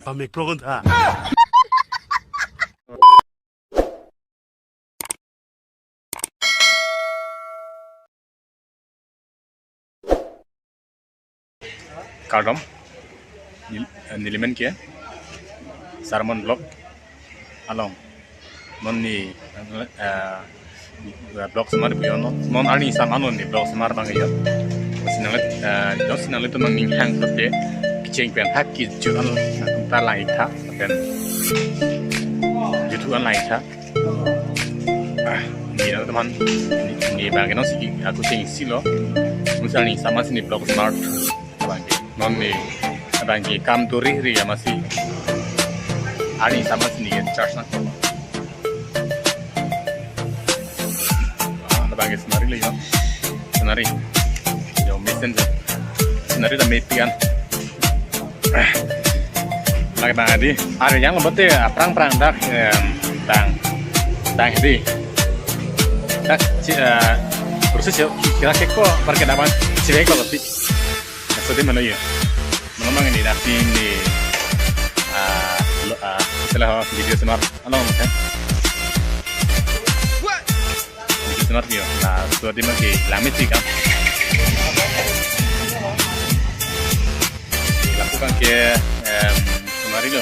Pamik progonta. Kardom, Nilimen kia, Sarmon Block, along, nonni blok semar biono, non ani samanon ni blok semar bangayo. Sinalit tu nong hang kote, kiceng pen hak kijuan kumta lain ta, pen jutuan lain ta. Ni na teman, ni bagian sih aku ceng silo, misalnya sama sini blok smart. Nonni bangki kam turi ri ya masih ani sama sini ya charge nak bangki senari le yo senari yo mesin senari dah metian lagi bang adi ada yang lembut ya perang dak tang ini tak proses yo kira keko market apa cewek kalau lebih Jadi mana ya? Memang ini nanti ini setelah video smart, along kan? Video smart yo, nah suatu lagi lamit sih kan? Lakukan ke senari lo,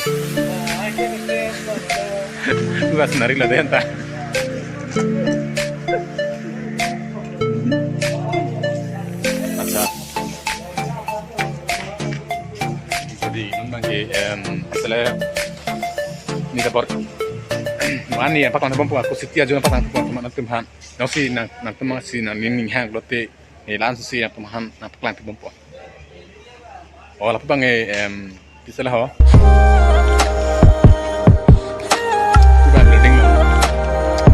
bukan senari lo deh entah. Setelah ni dapat mana ya patang tempat aku setia juga patang tempat teman teman nasi nang teman si nang ning hang lote langsung si teman nang pelan tempat oh lapu bang setelah ho bukan building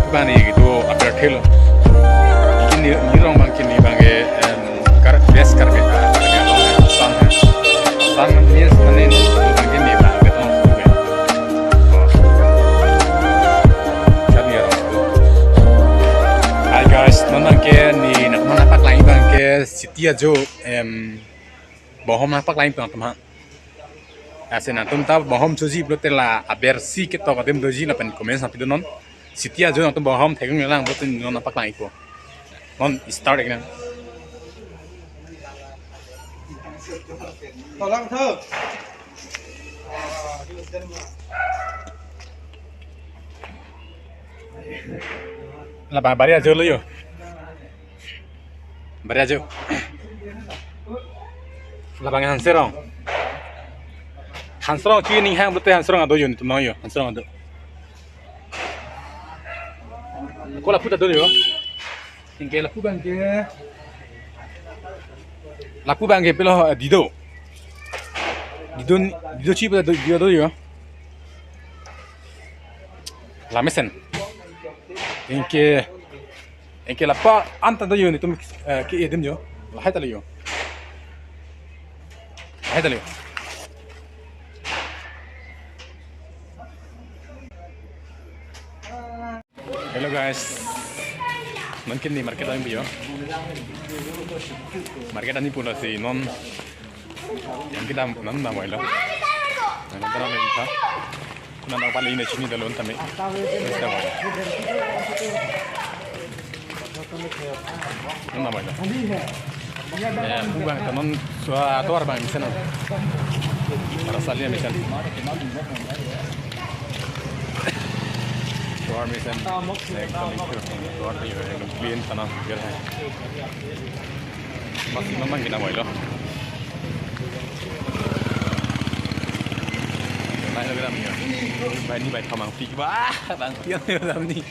bukan ni gitu upgrade hill ini orang bang kini bang best karpet san ni sebenarnya ini nonton ke ni nak mana pak lain bang ke setia jo bohong apa lain bang teman asen antum tahu bohong joji betul lah abersi kita kadem doji lah pen komen sampai non setia jo antum bohong tegung lang betul non apa lain ko non start kan tolong tuh lah bang bari aja lo yo bari aja lah bang Hanserong cuy nih hang betul Hanserong ada yo nih teman yo Hanserong ada kau lapu tak ada yo tinggal lapu bang ke pelo dido cuy pada dia ada yo la mesen Enke lapa anta do yo ni tum ki edem yo la hayta yo Hello guys mungkin di market lain yo market ani pula si non yang kita non na mo lo non tara me ta non na pali ni chini dalon tame non na mo lo bukan teman suatu orang misalnya rasalnya misalnya suara misalnya suara klien tanah gerah masih memang kita mau lo Baik lagi namanya. Baik ni baik kamang pik bah bang tiang ni dalam ni.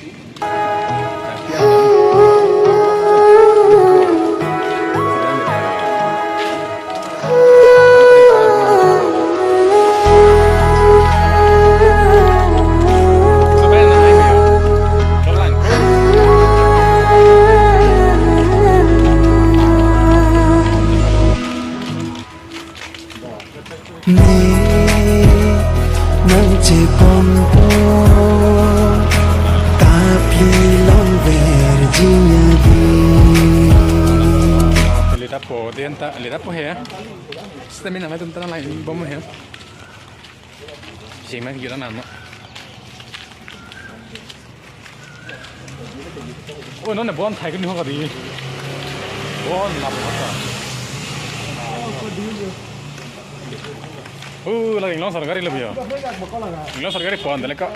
Lihat apa ya? Stamina macam tanah lain bomber ya. chỉ mấy cái gì đó làm đó ôi nó là bón thay cái nước gì bón làm hết rồi là Inglés सरकारी ले भैया Inglés सरकारी फोन देले का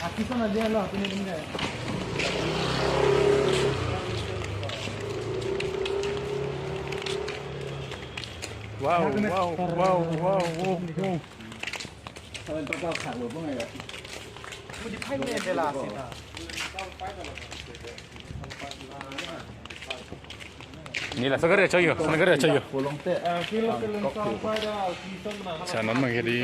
aquí son las 10 las tiene que wow wow wow wow wowนี่แหละสักการะचाहिएสักการะचाहिए अच्छा नॉन में केली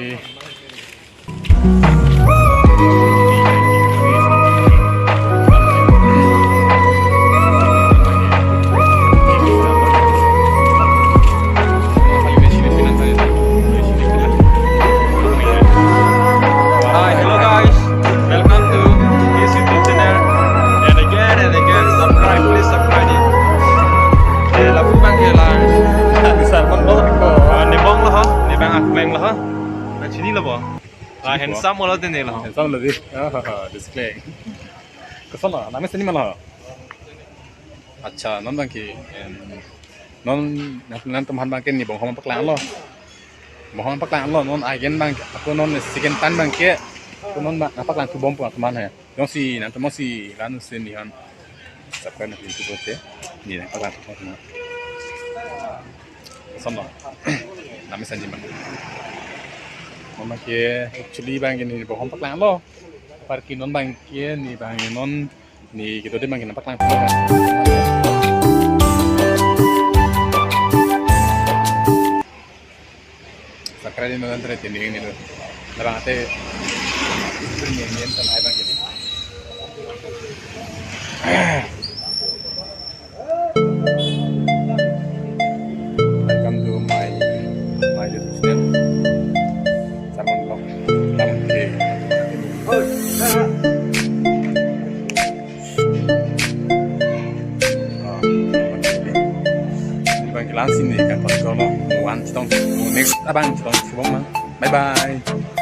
handsome malah tene lah. handsome lagi display kesana namanya sini malah अच्छा नॉन बंकी नॉन नॉन तुम हन बंके नी बंग पकलां लो बंग पकलां लो नॉन आइगन बंक aku नॉन सेकंड टाइम बंके aku नॉन पकलां tu bom pun teman है yang si nanti masih kan sini kan sampai nanti itu bote ni nak peklang teman sama namanya sanji bang non bangke actually bang ini bang peklang lo parki non bangke ni bang non ni gitu deh bang peklang sekarang ini nanti trending ini loh bang ate nyanyian kalau bang jadi welcome to my YouTube channel Salmon Vlog bang kelang sini kan kalau next abang bye bye